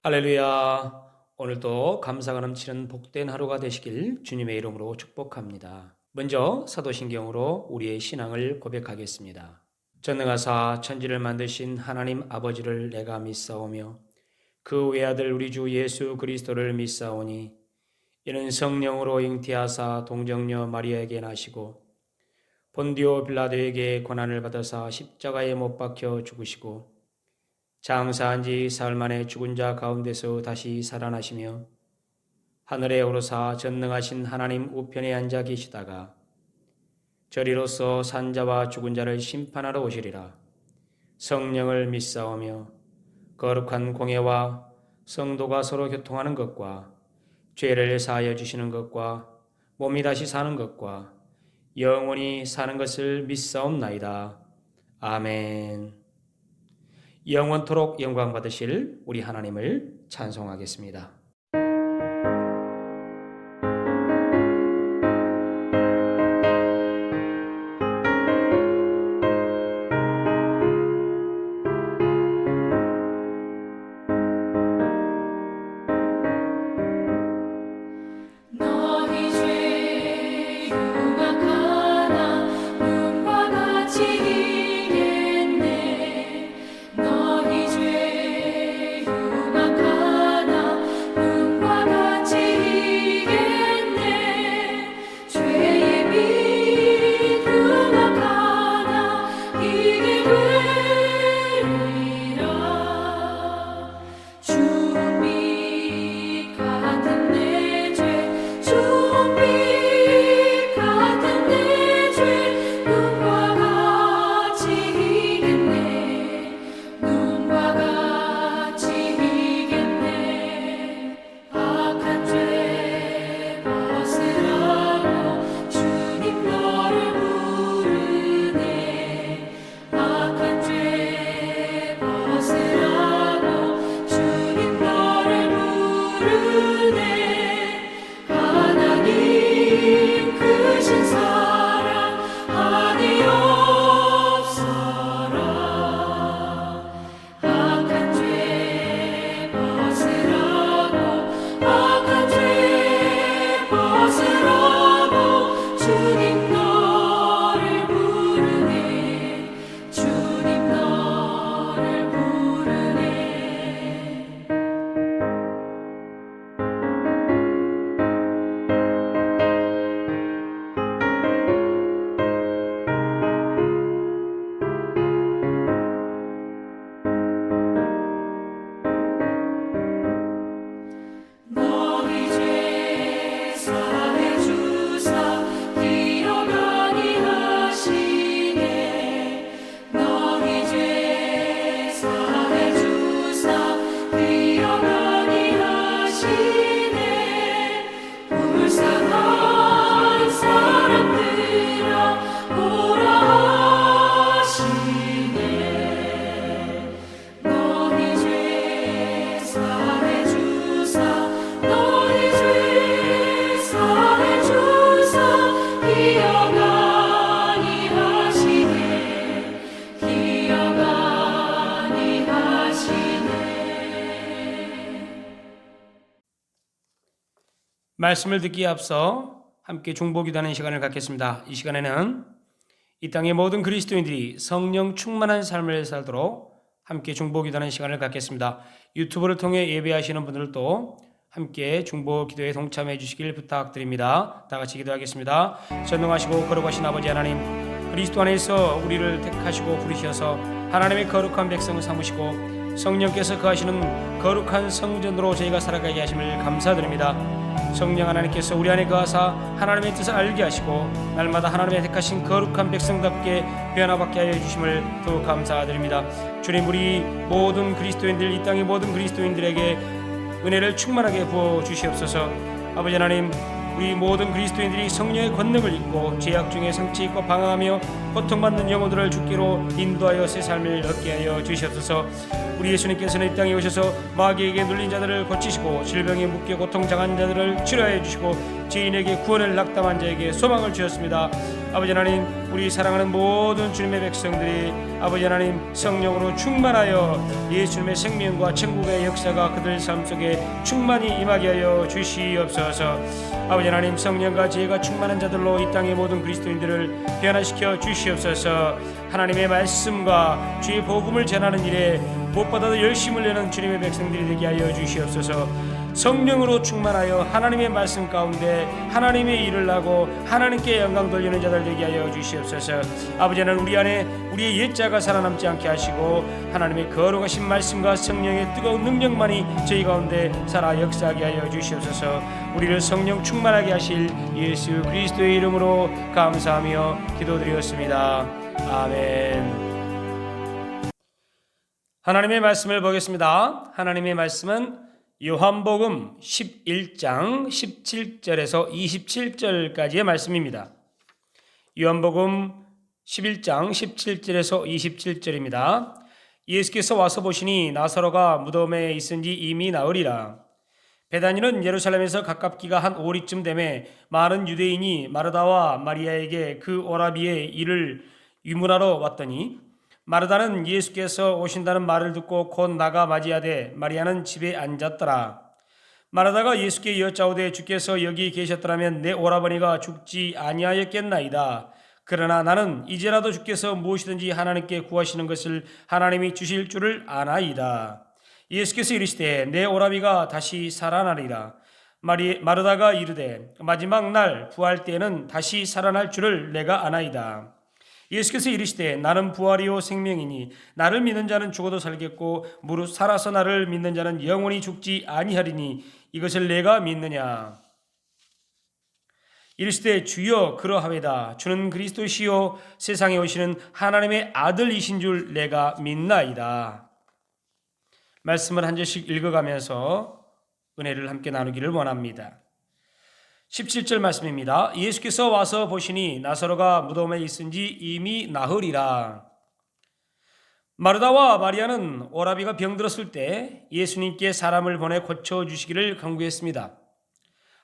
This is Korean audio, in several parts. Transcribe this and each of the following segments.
할렐루야. 오늘도 감사가 넘치는 복된 하루가 되시길 주님의 이름으로 축복합니다. 먼저 사도신경으로 우리의 신앙을 고백하겠습니다. 전능하사 천지를 만드신 하나님 아버지를 내가 믿사오며 그 외아들 우리 주 예수 그리스도를 믿사오니 이는 성령으로 잉태하사 동정녀 마리아에게 나시고 본디오 빌라도에게 고난을 받아사 십자가에 못 박혀 죽으시고 장사한 지 사흘 만에 죽은 자 가운데서 다시 살아나시며 하늘에 오르사 전능하신 하나님 우편에 앉아 계시다가 저리로서 산자와 죽은 자를 심판하러 오시리라. 성령을 믿사오며 거룩한 공예와 성도가 서로 교통하는 것과 죄를 사하여 주시는 것과 몸이 다시 사는 것과 영원히 사는 것을 믿사옵나이다. 아멘. 영원토록 영광 받으실 우리 하나님을 찬송하겠습니다. 말씀을 듣기에 앞서 함께 중보기도하는 시간을 갖겠습니다. 이 시간에는 이 땅의 모든 그리스도인들이 성령 충만한 삶을 살도록 함께 중보기도하는 시간을 갖겠습니다. 유튜브를 통해 예배하시는 분들도 함께 중보기도에 동참해 주시길 부탁드립니다. 다 같이 기도하겠습니다. 전능하시고 거룩하신 아버지 하나님, 그리스도 안에서 우리를 택하시고 부르셔서 하나님의 거룩한 백성을 삼으시고 성령께서 거하시는 거룩한 성전으로 저희가 살아가게 하심을 감사드립니다. 성령 하나님께서 우리 안에 거하사 하나님의 뜻을 알게 하시고 날마다 하나님의 택하신 거룩한 백성답게 변화받게 하여 주심을 더욱 감사드립니다. 주님, 우리 모든 그리스도인들, 이 땅의 모든 그리스도인들에게 은혜를 충만하게 부어 주시옵소서. 아버지 하나님, 우리 모든 그리스도인들이 성령의 권능을 입고 죄악 중에 성취 있고 방황하며 고통받는 영혼들을 주께로 인도하여 새 삶을 얻게 하여 주시옵소서. 우리 예수님께서는 이 땅에 오셔서 마귀에게 눌린 자들을 고치시고 질병에 묶여 고통 당한 자들을 치료해 주시고 죄인에게 구원을 낙담한 자에게 소망을 주셨습니다. 아버지 하나님, 우리 사랑하는 모든 주님의 백성들이 아버지 하나님 성령으로 충만하여 예수님의 생명과 천국의 역사가 그들 삶 속에 충만히 임하게 하여 주시옵소서. 아버지 하나님, 성령과 지혜가 충만한 자들로 이 땅의 모든 그리스도인들을 변화시켜 주시옵소서. 하나님의 말씀과 주의 복음을 전하는 일에 무엇보다도 열심을 내는 주님의 백성들이 되게 하여 주시옵소서. 성령으로 충만하여 하나님의 말씀 가운데 하나님의 일을 하고 하나님께 영광 돌리는 자들 되게 하여 주시옵소서. 아버지는 우리 안에 우리의 옛자가 살아남지 않게 하시고 하나님의 거룩하신 말씀과 성령의 뜨거운 능력만이 저희 가운데 살아 역사하게 하여 주시옵소서. 우리를 성령 충만하게 하실 예수 그리스도의 이름으로 감사하며 기도드리었습니다. 아멘. 하나님의 말씀을 보겠습니다. 하나님의 말씀은 요한복음 11장 17절에서 27절까지의 말씀입니다. 요한복음 11장 17절에서 27절입니다. 예수께서 와서 보시니 나사로가 무덤에 있은지 이미 나으리라. 베다니는 예루살렘에서 가깝기가 한 오리쯤 되매 많은 유대인이 마르다와 마리아에게 그 오라비의 일을 위문하러 왔더니 마르다는 예수께서 오신다는 말을 듣고 곧 나가 맞이하되 마리아는 집에 앉았더라. 마르다가 예수께 여짜오되 주께서 여기 계셨더라면 내 오라버니가 죽지 아니하였겠나이다. 그러나 나는 이제라도 주께서 무엇이든지 하나님께 구하시는 것을 하나님이 주실 줄을 아나이다. 예수께서 이르시되 내 오라비가 다시 살아나리라. 마르다가 이르되 마지막 날 부활 때에는 다시 살아날 줄을 내가 아나이다. 예수께서 이르시되 나는 부활이요 생명이니 나를 믿는 자는 죽어도 살겠고 무릇 살아서 나를 믿는 자는 영원히 죽지 아니하리니 이것을 내가 믿느냐. 이르시되 주여 그러하외다. 주는 그리스도시요 세상에 오시는 하나님의 아들이신 줄 내가 믿나이다. 말씀을 한 절씩 읽어가면서 은혜를 함께 나누기를 원합니다. 17절 말씀입니다. 예수께서 와서 보시니 나사로가 무덤에 있은지 이미 나으리라. 마르다와 마리아는 오라비가 병들었을 때 예수님께 사람을 보내 고쳐주시기를 간구했습니다.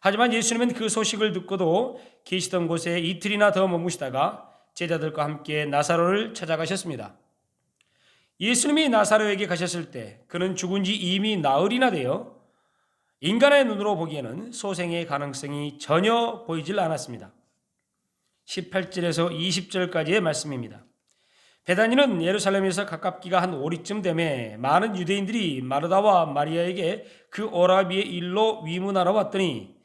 하지만 예수님은 그 소식을 듣고도 계시던 곳에 이틀이나 더 머무시다가 제자들과 함께 나사로를 찾아가셨습니다. 예수님이 나사로에게 가셨을 때 그는 죽은 지 이미 나흘이나 되어 인간의 눈으로 보기에는 소생의 가능성이 전혀 보이질 않았습니다. 18절에서 20절까지의 말씀입니다. 베다니는 예루살렘에서 가깝기가 한 오리쯤 되매 많은 유대인들이 마르다와 마리아에게 그 오라비의 일로 위문하러 왔더니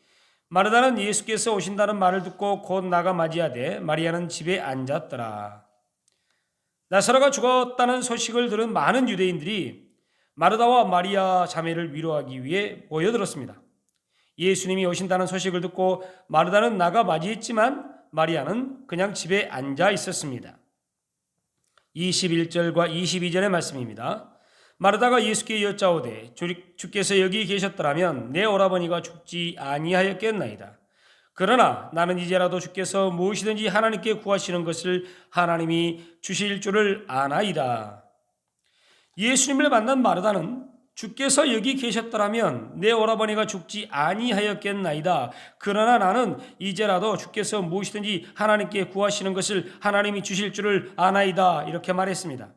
마르다는 예수께서 오신다는 말을 듣고 곧 나가 맞이하되 마리아는 집에 앉았더라. 나사로가 죽었다는 소식을 들은 많은 유대인들이 마르다와 마리아 자매를 위로하기 위해 모여들었습니다. 예수님이 오신다는 소식을 듣고 마르다는 나가 맞이했지만 마리아는 그냥 집에 앉아 있었습니다. 21절과 22절의 말씀입니다. 마르다가 예수께 여짜오되 주께서 여기 계셨더라면 내 오라버니가 죽지 아니하였겠나이다. 그러나 나는 이제라도 주께서 무엇이든지 하나님께 구하시는 것을 하나님이 주실 줄을 아나이다. 예수님을 만난 마르다는 주께서 여기 계셨더라면 내 오라버니가 죽지 아니하였겠나이다. 그러나 나는 이제라도 주께서 무엇이든지 하나님께 구하시는 것을 하나님이 주실 줄을 아나이다. 이렇게 말했습니다.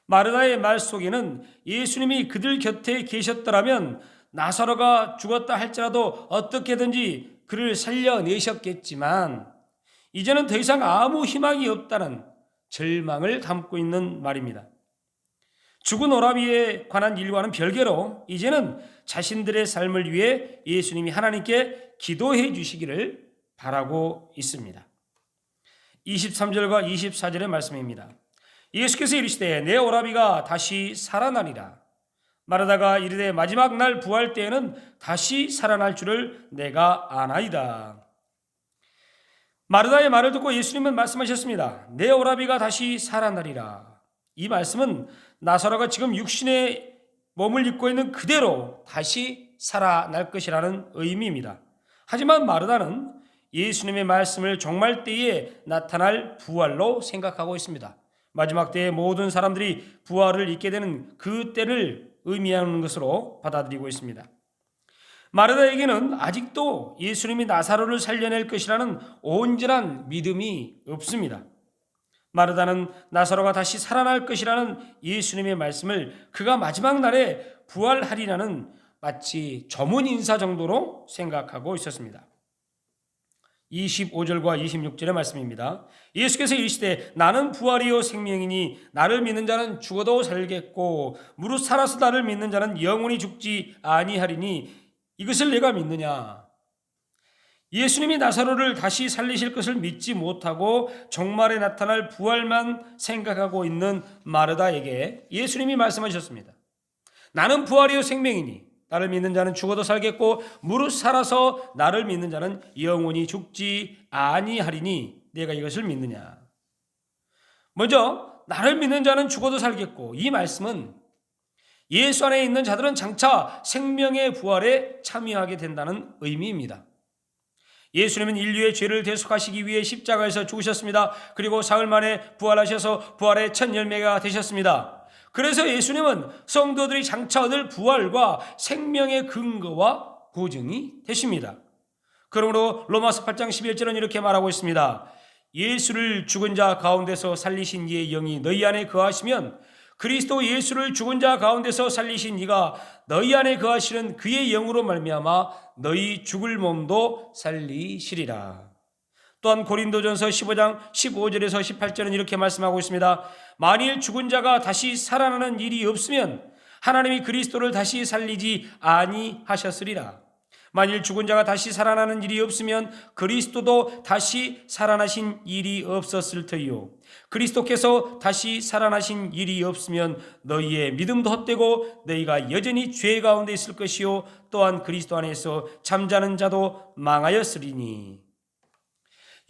마르다의 말 속에는 예수님이 그들 곁에 계셨더라면 나사로가 죽었다 할지라도 어떻게든지 그를 살려내셨겠지만 이제는 더 이상 아무 희망이 없다는 절망을 담고 있는 말입니다. 죽은 오라비에 관한 일과는 별개로 이제는 자신들의 삶을 위해 예수님이 하나님께 기도해 주시기를 바라고 있습니다. 23절과 24절의 말씀입니다. 예수께서 이르시되 내 오라비가 다시 살아나리라. 마르다가 이르되 마지막 날 부활 때에는 다시 살아날 줄을 내가 아나이다. 마르다의 말을 듣고 예수님은 말씀하셨습니다. 내 오라비가 다시 살아나리라. 이 말씀은 나사로가 지금 육신의 몸을 입고 있는 그대로 다시 살아날 것이라는 의미입니다. 하지만 마르다는 예수님의 말씀을 종말 때에 나타날 부활로 생각하고 있습니다. 마지막 때에 모든 사람들이 부활을 잊게 되는 그 때를 의미하는 것으로 받아들이고 있습니다. 마르다에게는 아직도 예수님이 나사로를 살려낼 것이라는 온전한 믿음이 없습니다. 마르다는 나사로가 다시 살아날 것이라는 예수님의 말씀을 그가 마지막 날에 부활하리라는 마치 조문 인사 정도로 생각하고 있었습니다. 25절과 26절의 말씀입니다. 예수께서 이르시되 나는 부활이요 생명이니 나를 믿는 자는 죽어도 살겠고 무릇 살아서 나를 믿는 자는 영원히 죽지 아니하리니 이것을 내가 믿느냐? 예수님이 나사로를 다시 살리실 것을 믿지 못하고 종말에 나타날 부활만 생각하고 있는 마르다에게 예수님이 말씀하셨습니다. 나는 부활이요 생명이니 나를 믿는 자는 죽어도 살겠고 무릇 살아서 나를 믿는 자는 영원히 죽지 아니하리니 내가 이것을 믿느냐. 먼저 나를 믿는 자는 죽어도 살겠고, 이 말씀은 예수 안에 있는 자들은 장차 생명의 부활에 참여하게 된다는 의미입니다. 예수님은 인류의 죄를 대속하시기 위해 십자가에서 죽으셨습니다. 그리고 사흘 만에 부활하셔서 부활의 첫 열매가 되셨습니다. 그래서 예수님은 성도들이 장차 얻을 부활과 생명의 근거와 보증이 되십니다. 그러므로 로마서 8장 11절은 이렇게 말하고 있습니다. 예수를 죽은 자 가운데서 살리신 이의 영이 너희 안에 거하시면 그리스도 예수를 죽은 자 가운데서 살리신 이가 너희 안에 거하시는 그의 영으로 말미암아 너희 죽을 몸도 살리시리라. 또한 고린도전서 15장 15절에서 18절은 이렇게 말씀하고 있습니다. 만일 죽은 자가 다시 살아나는 일이 없으면 하나님이 그리스도를 다시 살리지 아니하셨으리라. 만일 죽은 자가 다시 살아나는 일이 없으면 그리스도도 다시 살아나신 일이 없었을 터이요. 그리스도께서 다시 살아나신 일이 없으면 너희의 믿음도 헛되고 너희가 여전히 죄 가운데 있을 것이요. 또한 그리스도 안에서 잠자는 자도 망하였으리니.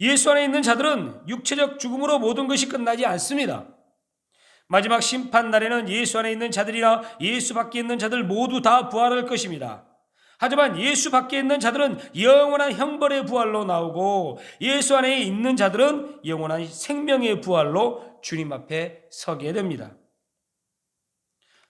예수 안에 있는 자들은 육체적 죽음으로 모든 것이 끝나지 않습니다. 마지막 심판 날에는 예수 안에 있는 자들이나 예수 밖에 있는 자들 모두 다 부활할 것입니다. 하지만 예수 밖에 있는 자들은 영원한 형벌의 부활로 나오고 예수 안에 있는 자들은 영원한 생명의 부활로 주님 앞에 서게 됩니다.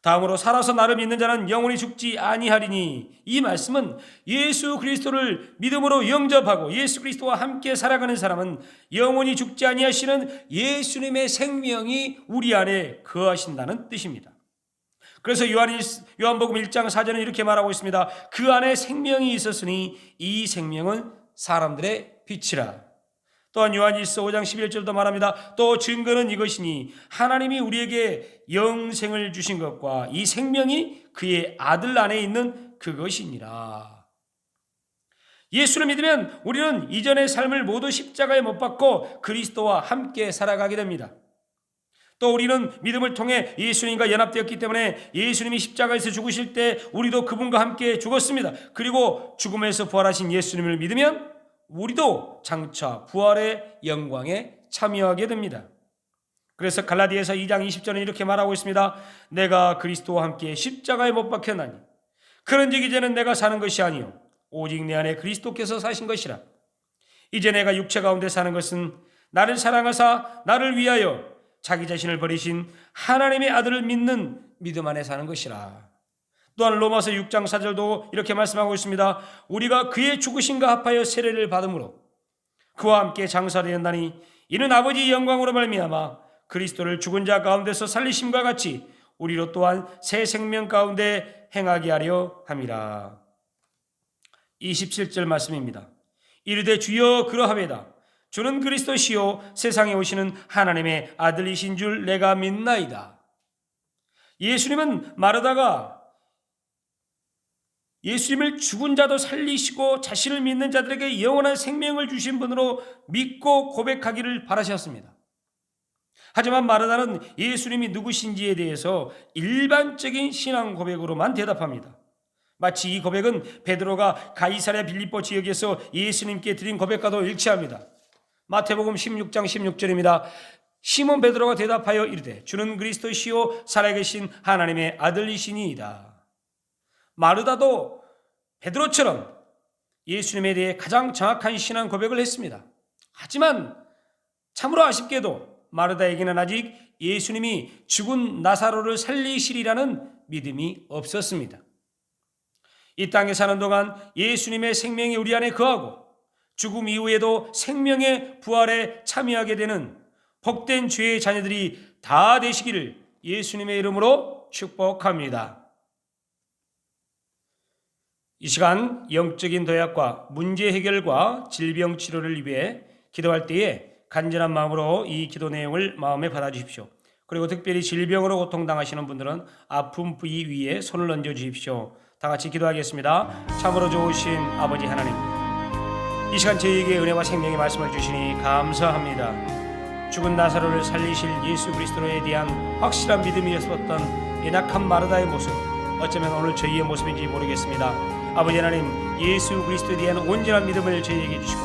다음으로 살아서 나를 믿는 자는 영원히 죽지 아니하리니, 이 말씀은 예수 그리스도를 믿음으로 영접하고 예수 그리스도와 함께 살아가는 사람은 영원히 죽지 아니하시는 예수님의 생명이 우리 안에 거하신다는 뜻입니다. 그래서 요한복음 1장 4절은 이렇게 말하고 있습니다. 그 안에 생명이 있었으니 이 생명은 사람들의 빛이라. 또한 요한일서 5장 11절도 말합니다. 또 증거는 이것이니 하나님이 우리에게 영생을 주신 것과 이 생명이 그의 아들 안에 있는 그것이니라. 예수를 믿으면 우리는 이전의 삶을 모두 십자가에 못 박고 그리스도와 함께 살아가게 됩니다. 또 우리는 믿음을 통해 예수님과 연합되었기 때문에 예수님이 십자가에서 죽으실 때 우리도 그분과 함께 죽었습니다. 그리고 죽음에서 부활하신 예수님을 믿으면 우리도 장차 부활의 영광에 참여하게 됩니다. 그래서 갈라디아서 2장 20절은 이렇게 말하고 있습니다. 내가 그리스도와 함께 십자가에 못 박혔나니 그런즉 이제는 내가 사는 것이 아니요 오직 내 안에 그리스도께서 사신 것이라. 이제 내가 육체 가운데 사는 것은 나를 사랑하사 나를 위하여 자기 자신을 버리신 하나님의 아들을 믿는 믿음 안에 사는 것이라. 또한 로마서 6장 4절도 이렇게 말씀하고 있습니다. 우리가 그의 죽으심과 합하여 세례를 받음으로 그와 함께 장사되었나니 이는 아버지의 영광으로 말미암아 그리스도를 죽은 자 가운데서 살리심과 같이 우리로 또한 새 생명 가운데 행하게 하려 함이라. 27절 말씀입니다. 이르되 주여 그러하외다. 주는 그리스도시요 세상에 오시는 하나님의 아들이신 줄 내가 믿나이다. 예수님은 마르다가 예수님을 죽은 자도 살리시고 자신을 믿는 자들에게 영원한 생명을 주신 분으로 믿고 고백하기를 바라셨습니다. 하지만 마르다는 예수님이 누구신지에 대해서 일반적인 신앙 고백으로만 대답합니다. 마치 이 고백은 베드로가 가이사랴 빌립보 지역에서 예수님께 드린 고백과도 일치합니다. 마태복음 16장 16절입니다. 시몬 베드로가 대답하여 이르되 주는 그리스도시요 살아계신 하나님의 아들이시니이다. 마르다도 베드로처럼 예수님에 대해 가장 정확한 신앙 고백을 했습니다. 하지만 참으로 아쉽게도 마르다에게는 아직 예수님이 죽은 나사로를 살리시리라는 믿음이 없었습니다. 이 땅에 사는 동안 예수님의 생명이 우리 안에 거하고 죽음 이후에도 생명의 부활에 참여하게 되는 복된 죄의 자녀들이 다 되시기를 예수님의 이름으로 축복합니다. 이 시간 영적인 도약과 문제 해결과 질병 치료를 위해 기도할 때에 간절한 마음으로 이 기도 내용을 마음에 받아주십시오. 그리고 특별히 질병으로 고통당하시는 분들은 아픈 부위 위에 손을 얹어 주십시오. 다 같이 기도하겠습니다. 참으로 좋으신 아버지 하나님, 이 시간 저희에게 은혜와 생명의 말씀을 주시니 감사합니다. 죽은 나사로를 살리실 예수 그리스도에 대한 확실한 믿음이 있었던 연약한 마르다의 모습, 어쩌면 오늘 저희의 모습인지 모르겠습니다. 아버지 하나님, 예수 그리스도에 대한 온전한 믿음을 저희에게 주시고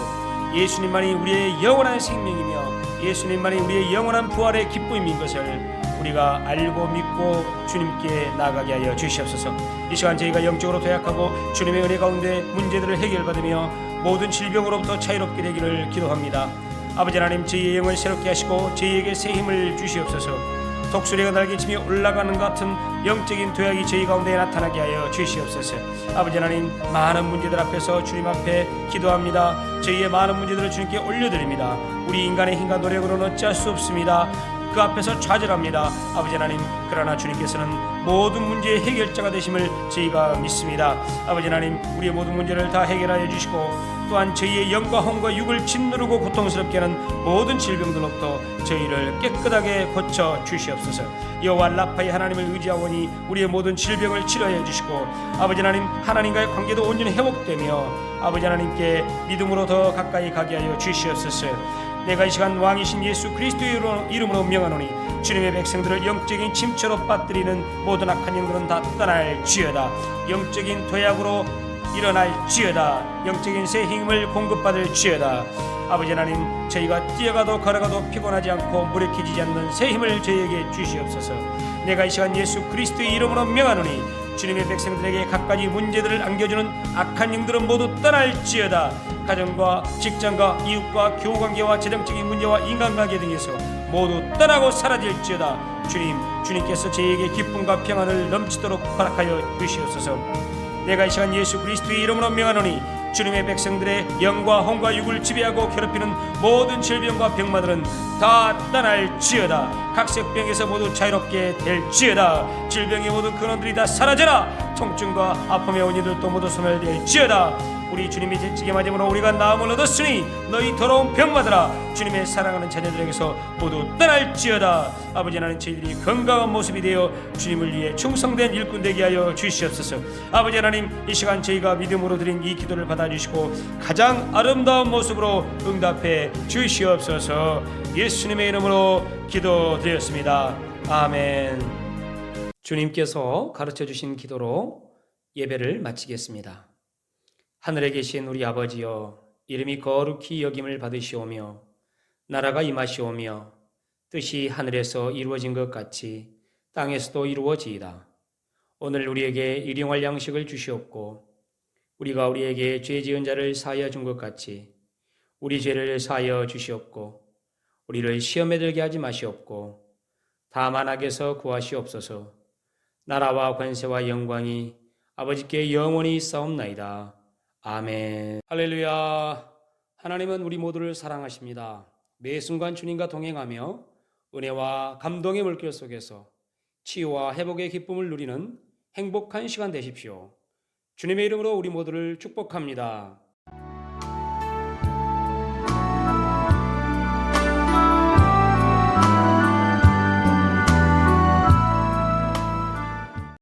예수님만이 우리의 영원한 생명이며 예수님만이 우리의 영원한 부활의 기쁨인 것을 우리가 알고 믿고 주님께 나아가게 하여 주시옵소서. 이 시간 저희가 영적으로 도약하고 주님의 은혜 가운데 문제들을 해결받으며 모든 질병으로부터 자유롭게 되기를 기도합니다. 아버지 하나님, 저희의 영을 새롭게 하시고 저희에게 새 힘을 주시옵소서. 독수리가 날개치며 올라가는 것 같은 영적인 도약이 저희 가운데 나타나게 하여 주시옵소서. 아버지 하나님, 많은 문제들 앞에서 주님 앞에 기도합니다. 저희의 많은 문제들을 주님께 올려드립니다. 우리 인간의 힘과 노력으로는 어찌할 수 없습니다. 그 앞에서 좌절합니다. 아버지 하나님, 그러나 주님께서는 모든 문제의 해결자가 되심을 저희가 믿습니다. 아버지 하나님, 우리의 모든 문제를 다 해결하여 주시고 또한 저희의 영과 혼과 육을 짓누르고 고통스럽게 하는 모든 질병들로부터 저희를 깨끗하게 고쳐 주시옵소서. 여호와 라파의 하나님을 의지하오니 우리의 모든 질병을 치료해 주시고 아버지 하나님, 하나님과의 관계도 온전히 회복되며 아버지 하나님께 믿음으로 더 가까이 가게 하여 주시옵소서. 내가 이 시간 왕이신 예수 그리스도의 이름으로 명하노니 주님의 백성들을 영적인 침체로 빠뜨리는 모든 악한 영들은 다 떠날지어다. 영적인 도약으로 일어날지어다. 영적인 새 힘을 공급받을지어다. 아버지 하나님, 저희가 뛰어가도 걸어가도 피곤하지 않고 무력해지지 않는 새 힘을 저희에게 주시옵소서. 내가 이 시간 예수 그리스도의 이름으로 명하노니 주님의 백성들에게 갖가지 문제들을 안겨주는 악한 영들은 모두 떠날지어다. 가정과 직장과 이웃과 교우관계와 재정적인 문제와 인간관계 등에서 모두 떠나고 사라질지어다. 주님께서 저희에게 기쁨과 평안을 넘치도록 허락하여 주시옵소서. 내가 이 시간 예수 그리스도의 이름으로 명하노니 주님의 백성들의 영과 혼과 육을 지배하고 괴롭히는 모든 질병과 병마들은 다 떠날지어다. 각색병에서 모두 자유롭게 될지어다. 질병의 모든 근원들이 다 사라져라. 통증과 아픔의 원인들도 모두 소멸될지어다. 우리 주님이 지게 맞음으로 우리가 나음을 얻었으니 너희 더러운 병마들아, 주님의 사랑하는 자녀들에게서 모두 떠날지어다. 아버지 하나님, 저희들이 건강한 모습이 되어 주님을 위해 충성된 일꾼 되게 하여 주시옵소서. 아버지 하나님, 이 시간 저희가 믿음으로 드린 이 기도를 받아주시고 가장 아름다운 모습으로 응답해 주시옵소서. 예수님의 이름으로 기도드렸습니다. 아멘. 주님께서 가르쳐주신 기도로 예배를 마치겠습니다. 하늘에 계신 우리 아버지여, 이름이 거룩히 여김을 받으시오며 나라가 임하시오며 뜻이 하늘에서 이루어진 것 같이 땅에서도 이루어지이다. 오늘 우리에게 일용할 양식을 주시옵고 우리가 우리에게 죄 지은 자를 사하여 준 것 같이 우리 죄를 사하여 주시옵고 우리를 시험에 들게 하지 마시옵고 다만 악에서 구하시옵소서. 나라와 권세와 영광이 아버지께 영원히 있사옵나이다. 아멘. 할렐루야. 하나님은 우리 모두를 사랑하십니다. 매 순간 주님과 동행하며 은혜와 감동의 물길 속에서 치유와 회복의 기쁨을 누리는 행복한 시간 되십시오. 주님의 이름으로 우리 모두를 축복합니다.